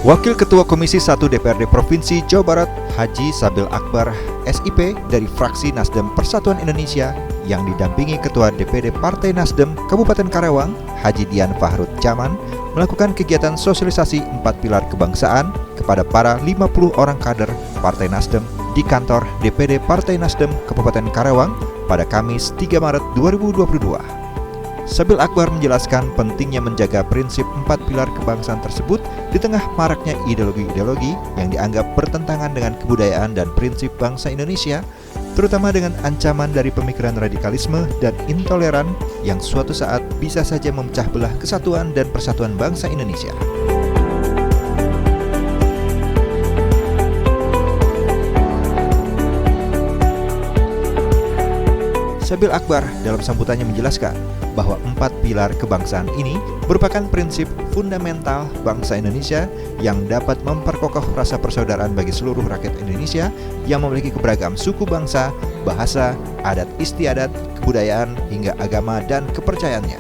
Wakil Ketua Komisi 1 DPRD Provinsi Jawa Barat, Haji Sabil Akbar, SIP dari fraksi Nasdem Persatuan Indonesia yang didampingi Ketua DPD Partai Nasdem Kabupaten Karawang, Haji Dian Fahrud Jaman, melakukan kegiatan sosialisasi 4 pilar kebangsaan kepada para 50 orang kader Partai Nasdem di kantor DPD Partai Nasdem Kabupaten Karawang pada Kamis 3 Maret 2022. Sabil Akbar menjelaskan pentingnya menjaga prinsip 4 pilar kebangsaan tersebut di tengah maraknya ideologi-ideologi yang dianggap bertentangan dengan kebudayaan dan prinsip bangsa Indonesia, terutama dengan ancaman dari pemikiran radikalisme dan intoleran yang suatu saat bisa saja memecah belah kesatuan dan persatuan bangsa Indonesia. Sabil Akbar dalam sambutannya menjelaskan bahwa 4 pilar kebangsaan ini merupakan prinsip fundamental bangsa Indonesia yang dapat memperkokoh rasa persaudaraan bagi seluruh rakyat Indonesia yang memiliki keberagam suku bangsa, bahasa, adat istiadat, kebudayaan, hingga agama dan kepercayaannya.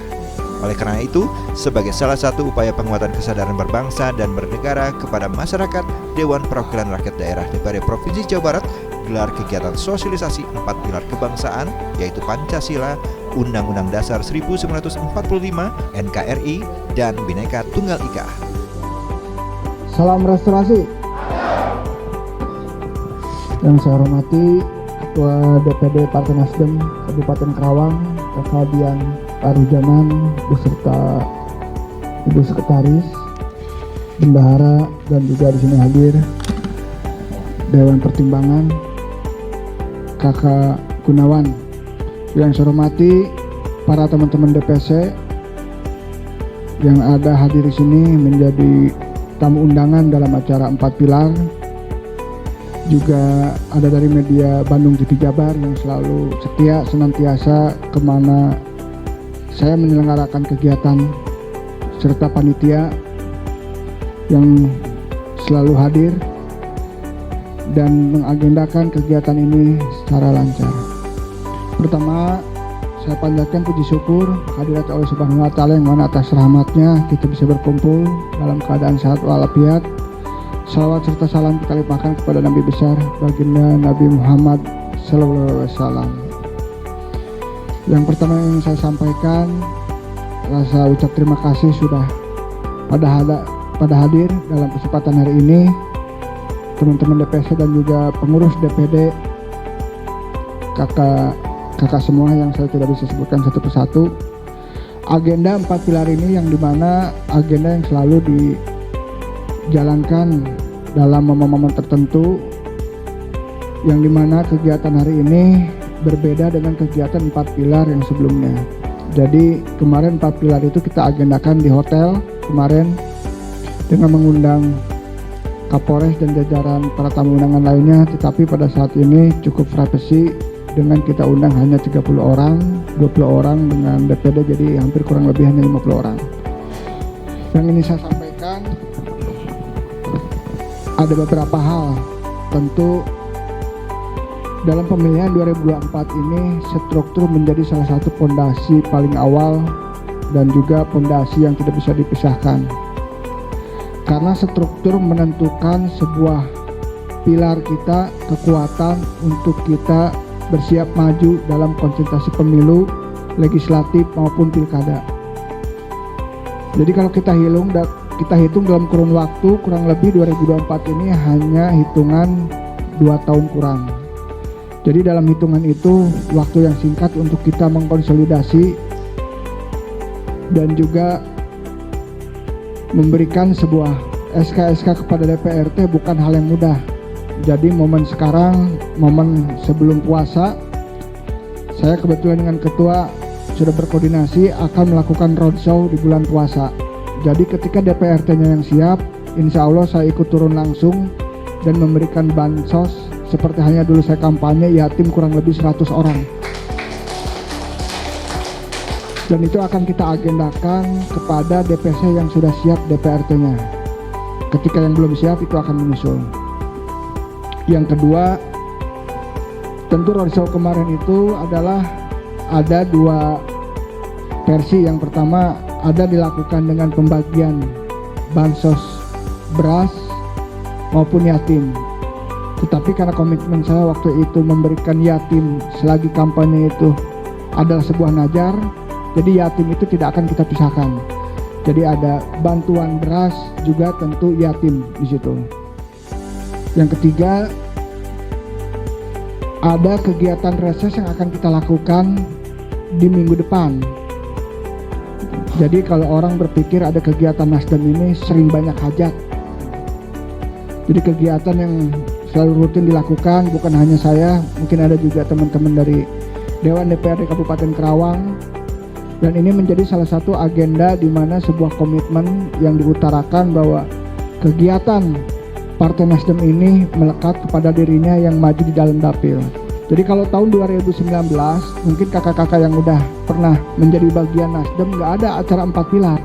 Oleh karena itu, sebagai salah satu upaya penguatan kesadaran berbangsa dan bernegara kepada masyarakat, Dewan Perwakilan Rakyat Daerah DPRD Provinsi Jawa Barat gelar kegiatan sosialisasi 4 pilar kebangsaan, yaitu Pancasila, Undang-Undang Dasar 1945, NKRI, dan Bhinneka Tunggal Ika. Salam restorasi. Yang saya hormati Ketua DPD Partai Nasdem Kabupaten Karawang, Kakak Dian Fahrud Jaman, beserta Ibu Sekretaris, Bendahara, dan juga di sini hadir Dewan Pertimbangan, Kakak Gunawan. Yang saya hormati para teman-teman DPC yang ada hadir di sini menjadi tamu undangan dalam acara 4 pilar. Juga ada dari media Bandung TV Jabar yang selalu setia senantiasa kemana saya menyelenggarakan kegiatan, serta panitia yang selalu hadir dan mengagendakan kegiatan ini secara lancar. Pertama, saya panjatkan puji syukur hadirat Allah Subhanahu wa Ta'ala yang mana atas rahmatnya kita bisa berkumpul dalam keadaan sehat walafiat. Salawat serta salam kita limpahkan kepada Nabi besar baginda Nabi Muhammad SAW. Yang pertama yang saya sampaikan, rasa ucap terima kasih sudah pada hadir dalam kesempatan hari ini, teman-teman DPC dan juga pengurus DPD, kakak semua yang saya tidak bisa sebutkan satu persatu. Agenda 4 pilar ini yang dimana agenda yang selalu dijalankan dalam momen-momen tertentu, yang dimana kegiatan hari ini berbeda dengan kegiatan 4 pilar yang sebelumnya. Jadi kemarin 4 pilar itu kita agendakan di hotel kemarin dengan mengundang Kapolres dan jajaran para tamu undangan lainnya, tetapi pada saat ini cukup privacy dengan kita undang hanya 30 orang, 20 orang dengan DPD, jadi hampir kurang lebih hanya 50 orang. Yang ini saya sampaikan, ada beberapa hal. Tentu dalam pemilihan 2024 ini struktur menjadi salah satu fondasi paling awal dan juga fondasi yang tidak bisa dipisahkan. Karena struktur menentukan sebuah pilar kita, kekuatan untuk kita bersiap maju dalam konsentrasi pemilu, legislatif maupun pilkada. Jadi kalau kita hitung dalam kurun waktu kurang lebih 2024 ini hanya hitungan 2 tahun kurang. Jadi dalam hitungan itu waktu yang singkat untuk kita mengkonsolidasi dan juga memberikan sebuah SK-SK kepada DPRT bukan hal yang mudah. Jadi momen sekarang, momen sebelum puasa, saya kebetulan dengan ketua sudah berkoordinasi akan melakukan roadshow di bulan puasa. Jadi ketika DPRT-nya yang siap, insya Allah saya ikut turun langsung dan memberikan bansos seperti hanya dulu saya kampanye, ya tim kurang lebih 100 orang. Dan itu akan kita agendakan kepada DPC yang sudah siap DPRT-nya. Ketika yang belum siap itu akan menyusul. Yang kedua, tentu roadshow kemarin itu adalah ada 2 versi. Yang pertama ada dilakukan dengan pembagian bansos beras maupun yatim. Tetapi karena komitmen saya waktu itu memberikan yatim selagi kampanye itu adalah sebuah najar, jadi yatim itu tidak akan kita pisahkan. Jadi ada bantuan beras juga tentu yatim di situ. Yang ketiga, ada kegiatan reses yang akan kita lakukan di minggu depan. Jadi kalau orang berpikir ada kegiatan Nasdem ini sering banyak hajat. Jadi kegiatan yang selalu rutin dilakukan bukan hanya saya, mungkin ada juga teman-teman dari Dewan DPRD Kabupaten Karawang. Dan ini menjadi salah satu agenda di mana sebuah komitmen yang diutarakan bahwa kegiatan Partai Nasdem ini melekat kepada dirinya yang maju di dalam dapil. Jadi kalau tahun 2019 mungkin kakak-kakak yang udah pernah menjadi bagian Nasdem nggak ada acara 4 pilar.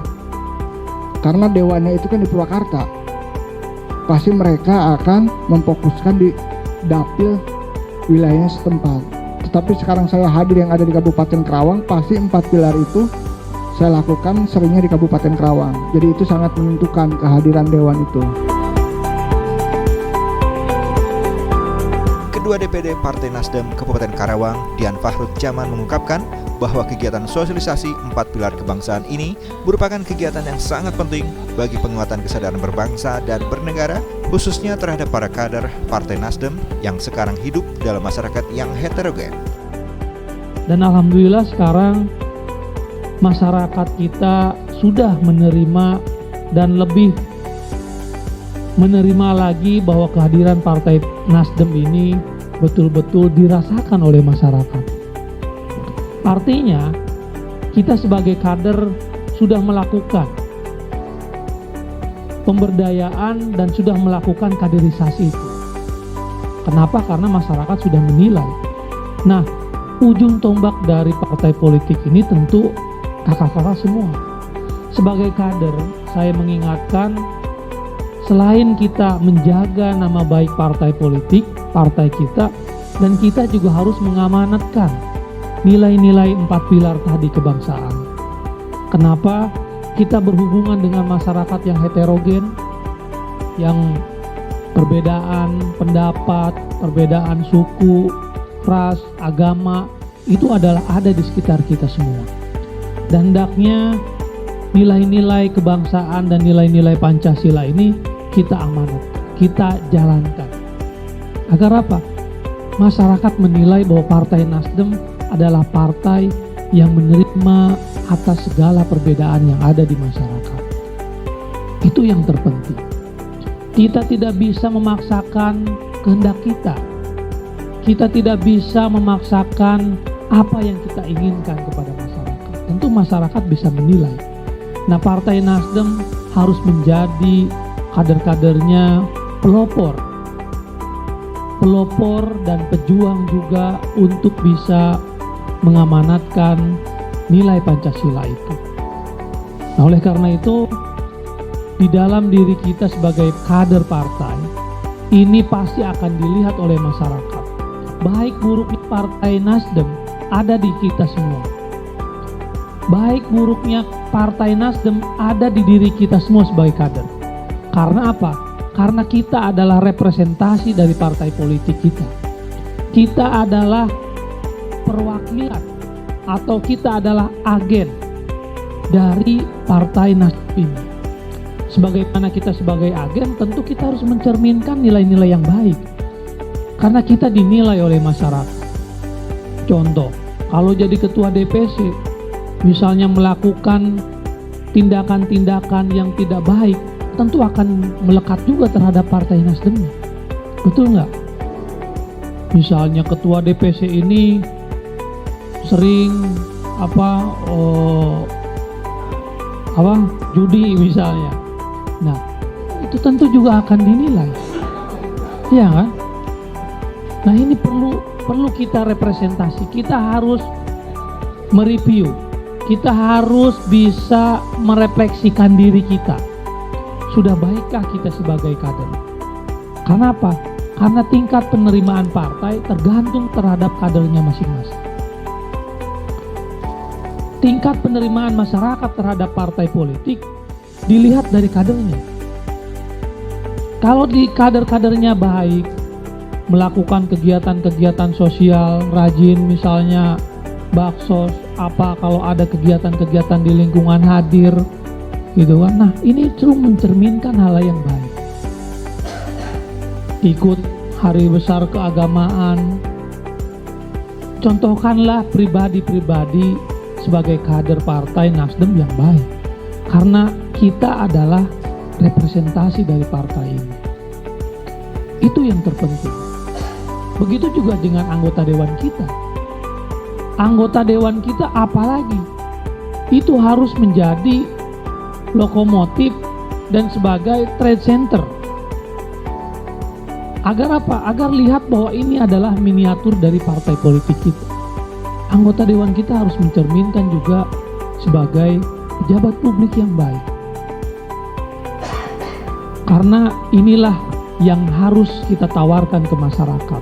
Karena dewannya itu kan di Purwakarta. Pasti mereka akan memfokuskan di dapil wilayahnya setempat. Tetapi sekarang saya hadir yang ada di Kabupaten Karawang, pasti 4 pilar itu saya lakukan seringnya di Kabupaten Karawang. Jadi itu sangat menentukan kehadiran dewan itu. Ketua DPD Partai Nasdem Kabupaten Karawang, Dian Fahrud Jaman mengungkapkan bahwa kegiatan sosialisasi 4 pilar kebangsaan ini merupakan kegiatan yang sangat penting bagi penguatan kesadaran berbangsa dan bernegara, khususnya terhadap para kader Partai Nasdem yang sekarang hidup dalam masyarakat yang heterogen. Dan alhamdulillah sekarang masyarakat kita sudah menerima dan lebih menerima lagi bahwa kehadiran Partai Nasdem ini betul-betul dirasakan oleh masyarakat. Artinya, kita sebagai kader sudah melakukan pemberdayaan dan sudah melakukan kaderisasi itu. Kenapa? Karena masyarakat sudah menilai. Nah, ujung tombak dari partai politik ini tentu kakak-kakak semua. Sebagai kader, saya mengingatkan selain kita menjaga nama baik partai politik, partai kita, dan kita juga harus mengamanatkan nilai-nilai 4 pilar tadi kebangsaan. Kenapa? Kita berhubungan dengan masyarakat yang heterogen, yang perbedaan pendapat, perbedaan suku, ras, agama, itu adalah ada di sekitar kita semua. Dan hendaknya nilai-nilai kebangsaan dan nilai-nilai Pancasila ini kita amanatkan, kita jalankan. Agar apa? Masyarakat menilai bahwa Partai Nasdem adalah partai yang menerima atas segala perbedaan yang ada di masyarakat. Itu yang terpenting. Kita tidak bisa memaksakan kehendak kita. Kita tidak bisa memaksakan apa yang kita inginkan kepada masyarakat. Tentu masyarakat bisa menilai. Nah, Partai Nasdem harus menjadi kader-kadernya pelopor dan pejuang juga untuk bisa mengamanatkan nilai Pancasila itu. Nah, oleh karena itu, di dalam diri kita sebagai kader partai, ini pasti akan dilihat oleh masyarakat. Baik buruknya Partai Nasdem ada di kita semua. Baik buruknya Partai Nasdem ada di diri kita semua sebagai kader. Karena apa? Karena kita adalah representasi dari partai politik kita. Kita adalah perwakilan atau kita adalah agen dari Partai Nasdem ini. Sebagaimana kita sebagai agen, tentu kita harus mencerminkan nilai-nilai yang baik. Karena kita dinilai oleh masyarakat. Contoh, kalau jadi ketua DPC, misalnya melakukan tindakan-tindakan yang tidak baik, tentu akan melekat juga terhadap Partai Nasdem. Betul nggak? Misalnya ketua DPC ini sering judi misalnya. Nah, itu tentu juga akan dinilai. Iya kan? Nah, ini perlu kita representasi. Kita harus mereview. Kita harus bisa merefleksikan diri kita. Sudah baikkah kita sebagai kader? Karena apa? Karena tingkat penerimaan partai tergantung terhadap kadernya masing-masing. Tingkat penerimaan masyarakat terhadap partai politik dilihat dari kadernya. Kalau di kader-kadernya baik, melakukan kegiatan-kegiatan sosial, rajin misalnya baksos, apa kalau ada kegiatan-kegiatan di lingkungan hadir, gitu kan. Nah, ini justru mencerminkan hal yang baik. Ikut hari besar keagamaan, contohkanlah pribadi-pribadi sebagai kader Partai Nasdem yang baik, karena kita adalah representasi dari partai ini. Itu yang terpenting. Begitu juga dengan anggota dewan kita. Anggota dewan kita apalagi itu harus menjadi lokomotif dan sebagai trade center. Agar apa? Agar lihat bahwa ini adalah miniatur dari partai politik kita. Anggota dewan kita harus mencerminkan juga sebagai pejabat publik yang baik. Karena inilah yang harus kita tawarkan ke masyarakat.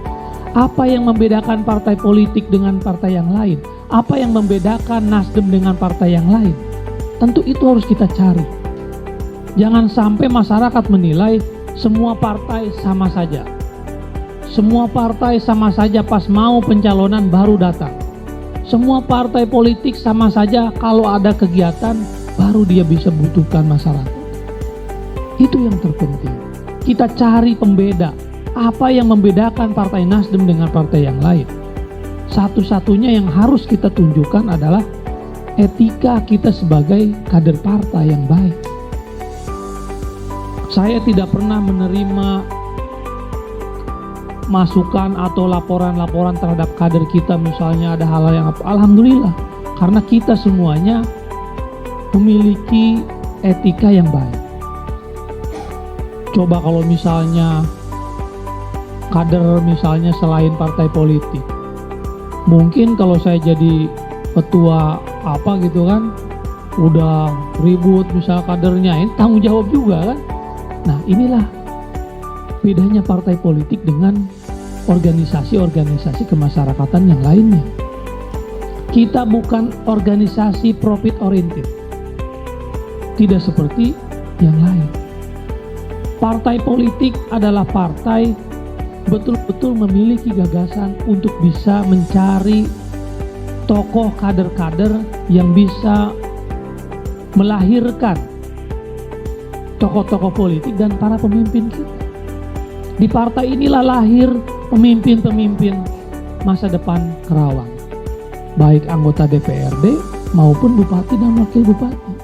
Apa yang membedakan partai politik dengan partai yang lain? Apa yang membedakan Nasdem dengan partai yang lain? Tentu itu harus kita cari. Jangan sampai masyarakat menilai semua partai sama saja. Semua partai sama saja pas mau pencalonan baru datang. Semua partai politik sama saja kalau ada kegiatan baru dia bisa butuhkan masyarakat. Itu yang terpenting. Kita cari pembeda. Apa yang membedakan Partai Nasdem dengan partai yang lain? Satu-satunya yang harus kita tunjukkan adalah etika kita sebagai kader partai yang baik. Saya tidak pernah menerima masukan atau laporan-laporan terhadap kader kita, misalnya ada hal yang apa. Alhamdulillah, karena kita semuanya memiliki etika yang baik. Coba kalau misalnya kader misalnya selain partai politik, mungkin kalau saya jadi ketua apa gitu kan, udah ribut misal kadernya, ini tanggung jawab juga kan. Nah, inilah bedanya partai politik dengan organisasi-organisasi kemasyarakatan yang lainnya. Kita bukan organisasi profit oriented, tidak seperti yang lain. Partai politik adalah partai betul-betul memiliki gagasan untuk bisa mencari tokoh kader-kader yang bisa melahirkan tokoh-tokoh politik dan para pemimpin kita. Di partai inilah lahir pemimpin-pemimpin masa depan Karawang, baik anggota DPRD maupun bupati dan wakil bupati.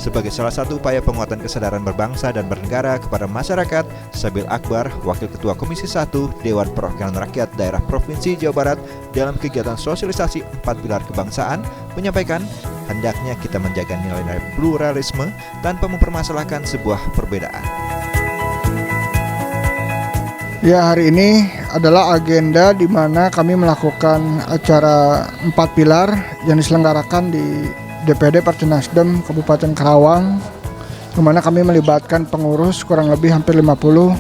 Sebagai salah satu upaya penguatan kesadaran berbangsa dan bernegara kepada masyarakat, Sabil Akbar, Wakil Ketua Komisi 1 Dewan Perwakilan Rakyat Daerah Provinsi Jawa Barat, dalam kegiatan sosialisasi 4 pilar kebangsaan, menyampaikan hendaknya kita menjaga nilai-nilai pluralisme tanpa mempermasalahkan sebuah perbedaan. Ya, hari ini adalah agenda di mana kami melakukan acara 4 pilar yang diselenggarakan di DPD Partai Nasdem Kabupaten Karawang, di mana kami melibatkan pengurus kurang lebih hampir 50,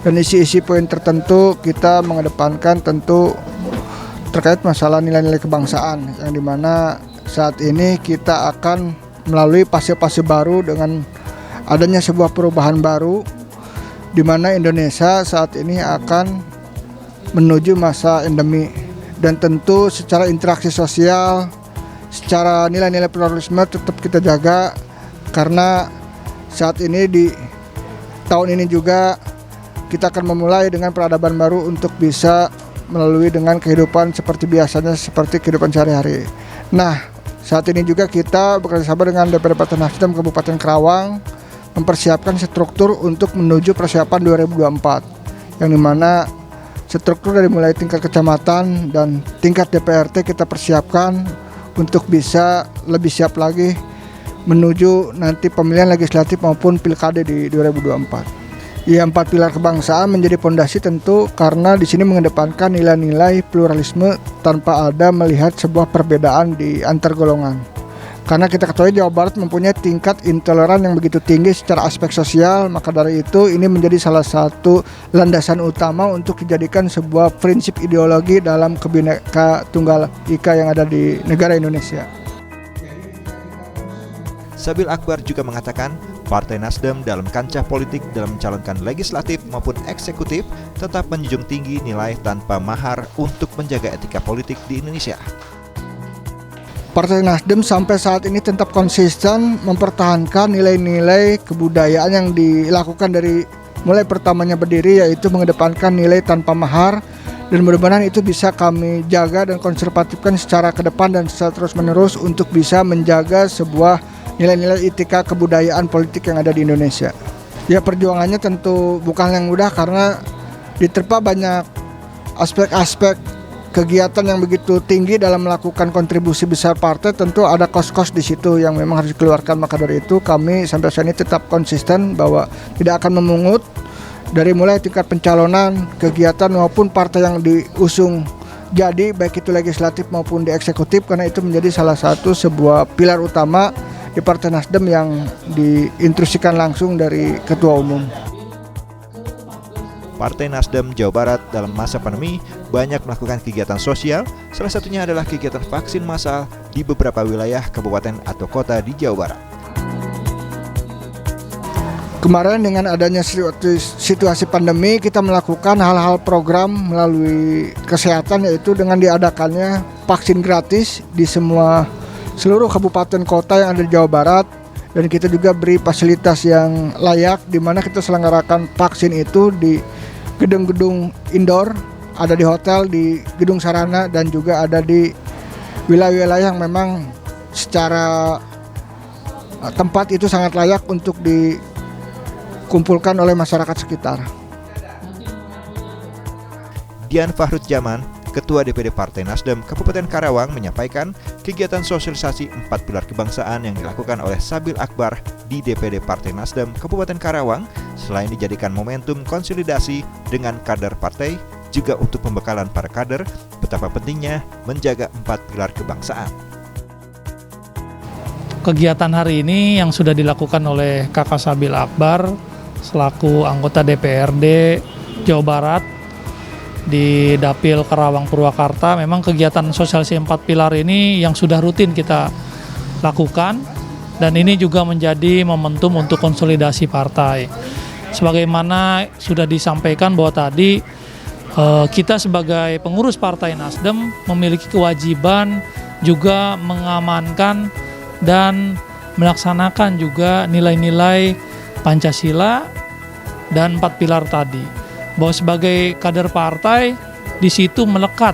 dan isi-isi poin tertentu kita mengedepankan tentu terkait masalah nilai-nilai kebangsaan, yang dimana saat ini kita akan melalui fase-fase baru dengan adanya sebuah perubahan baru, di mana Indonesia saat ini akan menuju masa endemi, dan tentu secara interaksi sosial, secara nilai-nilai pluralisme tetap kita jaga, karena saat ini di tahun ini juga kita akan memulai dengan peradaban baru untuk bisa melalui dengan kehidupan seperti biasanya, seperti kehidupan sehari-hari. Nah, saat ini juga kita bekerjasama dengan DPD Partai Nasdem Kabupaten Karawang mempersiapkan struktur untuk menuju persiapan 2024, yang dimana struktur dari mulai tingkat kecamatan dan tingkat DPRD kita persiapkan untuk bisa lebih siap lagi menuju nanti pemilihan legislatif maupun pilkada di 2024. Ya, 4 pilar kebangsaan menjadi pondasi tentu karena di sini mengedepankan nilai-nilai pluralisme tanpa ada melihat sebuah perbedaan di antar golongan. Karena kita ketahui Jawa Barat mempunyai tingkat intoleran yang begitu tinggi secara aspek sosial, maka dari itu ini menjadi salah satu landasan utama untuk dijadikan sebuah prinsip ideologi dalam Bhinneka Tunggal Ika yang ada di negara Indonesia. Sabil Akbar juga mengatakan Partai Nasdem dalam kancah politik dalam mencalonkan legislatif maupun eksekutif tetap menjunjung tinggi nilai tanpa mahar untuk menjaga etika politik di Indonesia. Partai Nasdem sampai saat ini tetap konsisten mempertahankan nilai-nilai kebudayaan yang dilakukan dari mulai pertamanya berdiri, yaitu mengedepankan nilai tanpa mahar, dan mudah-mudahan itu bisa kami jaga dan konservatifkan secara ke depan dan secara terus-menerus untuk bisa menjaga sebuah nilai-nilai etika kebudayaan politik yang ada di Indonesia. Ya, perjuangannya tentu bukan yang mudah karena diterpa banyak aspek-aspek kegiatan yang begitu tinggi dalam melakukan kontribusi besar partai. Tentu ada kos-kos di situ yang memang harus dikeluarkan, maka dari itu kami sampai saat ini tetap konsisten bahwa tidak akan memungut dari mulai tingkat pencalonan, kegiatan maupun partai yang diusung jadi baik itu legislatif maupun di eksekutif, karena itu menjadi salah satu sebuah pilar utama di Partai Nasdem yang diinstruksikan langsung dari Ketua Umum. Partai Nasdem Jawa Barat dalam masa pandemi banyak melakukan kegiatan sosial, salah satunya adalah kegiatan vaksin massal di beberapa wilayah kabupaten atau kota di Jawa Barat. Kemarin dengan adanya situasi pandemi, kita melakukan hal-hal program melalui kesehatan, yaitu dengan diadakannya vaksin gratis di seluruh kabupaten kota yang ada di Jawa Barat, dan kita juga beri fasilitas yang layak di mana kita selenggarakan vaksin itu di gedung-gedung indoor, ada di hotel, di gedung sarana, dan juga ada di wilayah-wilayah yang memang secara tempat itu sangat layak untuk dikumpulkan oleh masyarakat sekitar. Dian Fahrud Zaman, Ketua DPD Partai Nasdem Kabupaten Karawang, menyampaikan kegiatan sosialisasi 4 pilar kebangsaan yang dilakukan oleh Sabil Akbar di DPD Partai Nasdem Kabupaten Karawang selain dijadikan momentum konsolidasi dengan kader partai, juga untuk pembekalan para kader betapa pentingnya menjaga 4 pilar kebangsaan. Kegiatan hari ini yang sudah dilakukan oleh Kakak Sabil Akbar selaku anggota DPRD Jawa Barat di Dapil Karawang Purwakarta, memang kegiatan sosialisasi 4 pilar ini yang sudah rutin kita lakukan, dan ini juga menjadi momentum untuk konsolidasi partai. Sebagaimana sudah disampaikan bahwa tadi kita sebagai pengurus Partai Nasdem memiliki kewajiban juga mengamankan dan melaksanakan juga nilai-nilai Pancasila dan 4 pilar tadi. Bahwa sebagai kader partai di situ melekat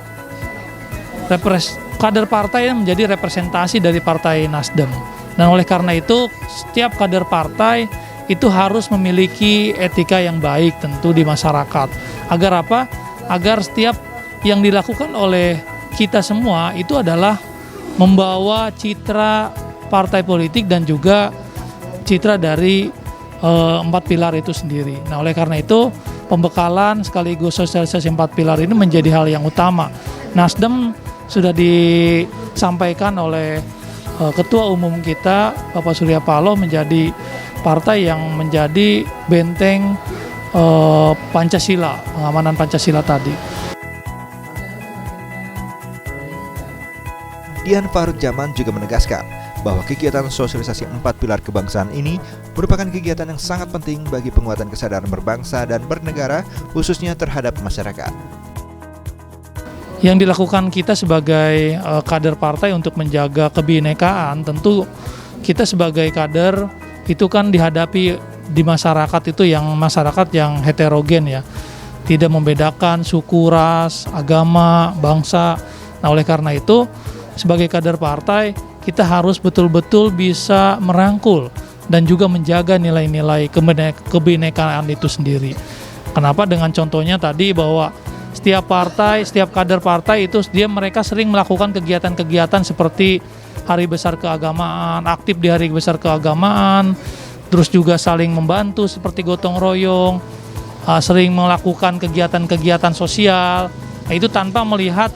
kader partai yang menjadi representasi dari Partai Nasdem, dan oleh karena itu setiap kader partai itu harus memiliki etika yang baik tentu di masyarakat. Agar apa? Agar setiap yang dilakukan oleh kita semua itu adalah membawa citra partai politik dan juga citra dari 4 pilar itu sendiri. Nah, oleh karena itu pembekalan sekaligus sosialisasi 4 pilar ini menjadi hal yang utama. Nasdem sudah disampaikan oleh Ketua Umum kita, Bapak Surya Paloh, menjadi partai yang menjadi benteng Pancasila, pengamanan Pancasila tadi. Dian Fahrud Zaman juga menegaskan bahwa kegiatan sosialisasi 4 pilar kebangsaan ini merupakan kegiatan yang sangat penting bagi penguatan kesadaran berbangsa dan bernegara, khususnya terhadap masyarakat. Yang dilakukan kita sebagai kader partai untuk menjaga kebinekaan, tentu kita sebagai kader itu kan dihadapi di masyarakat itu masyarakat yang heterogen ya, tidak membedakan suku, ras, agama, bangsa. Nah, oleh karena itu sebagai kader partai kita harus betul-betul bisa merangkul dan juga menjaga nilai-nilai kebinekaan itu sendiri. Kenapa? Dengan contohnya tadi bahwa setiap partai, setiap kader partai itu mereka sering melakukan kegiatan-kegiatan seperti hari besar keagamaan, aktif di hari besar keagamaan, terus juga saling membantu seperti gotong royong, sering melakukan kegiatan-kegiatan sosial, itu tanpa melihat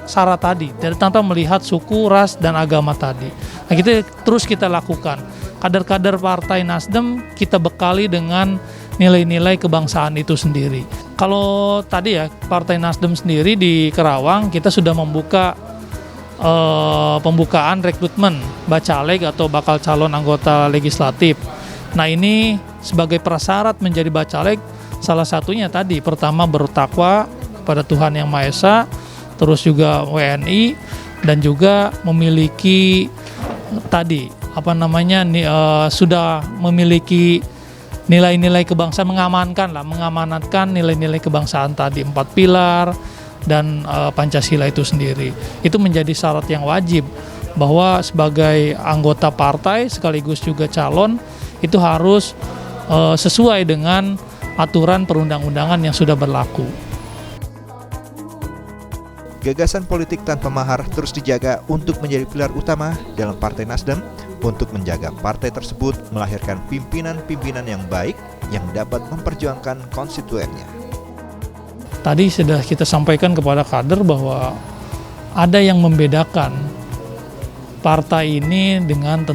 syarat tadi, tanpa melihat suku, ras, dan agama tadi. Nah, kita lakukan. Kader-kader Partai Nasdem kita bekali dengan nilai-nilai kebangsaan itu sendiri. Kalau tadi ya, Partai Nasdem sendiri di Karawang kita sudah membuka pembukaan rekrutmen Bacaleg atau bakal calon anggota legislatif. Nah, ini sebagai prasyarat menjadi Bacaleg, salah satunya tadi, pertama bertakwa pada Tuhan Yang Maha Esa, terus juga WNI, dan juga memiliki sudah memiliki nilai-nilai kebangsaan, mengamanatkan nilai-nilai kebangsaan tadi, 4 pilar dan Pancasila itu sendiri. Itu menjadi syarat yang wajib bahwa sebagai anggota partai sekaligus juga calon itu harus sesuai dengan aturan perundang-undangan yang sudah berlaku. Gagasan politik tanpa mahar terus dijaga untuk menjadi pilar utama dalam Partai Nasdem untuk menjaga partai tersebut melahirkan pimpinan-pimpinan yang baik yang dapat memperjuangkan konstituennya. Tadi sudah kita sampaikan kepada kader bahwa ada yang membedakan partai ini dengan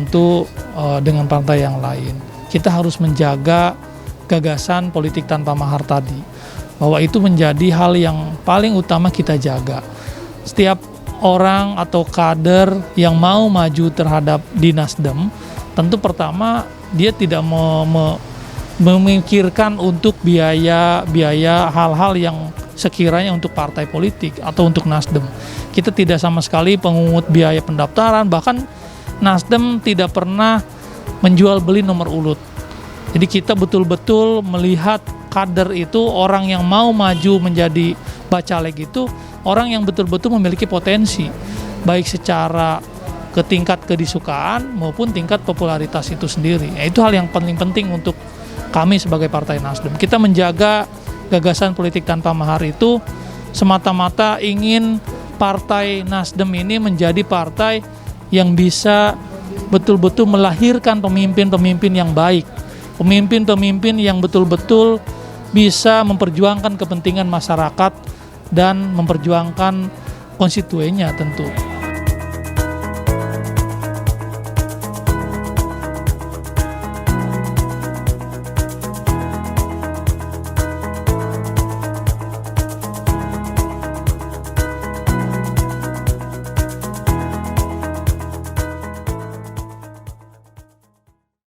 dengan partai yang lain. Kita harus menjaga gagasan politik tanpa mahar tadi, bahwa itu menjadi hal yang paling utama kita jaga. Setiap orang atau kader yang mau maju terhadap di Nasdem, tentu pertama dia tidak memikirkan untuk biaya hal-hal yang sekiranya untuk partai politik atau untuk Nasdem. Kita tidak sama sekali pungut biaya pendaftaran, bahkan Nasdem tidak pernah menjual beli nomor urut. Jadi kita betul-betul melihat kader itu, orang yang mau maju menjadi Bacaleg itu orang yang betul-betul memiliki potensi, baik secara ke tingkat kedisukaan maupun tingkat popularitas itu sendiri. Itu hal yang paling penting untuk kami sebagai Partai Nasdem. Kita menjaga gagasan politik tanpa mahar itu semata-mata ingin Partai Nasdem ini menjadi partai yang bisa betul-betul melahirkan pemimpin-pemimpin yang baik, pemimpin-pemimpin yang betul-betul bisa memperjuangkan kepentingan masyarakat dan memperjuangkan konstituennya tentu.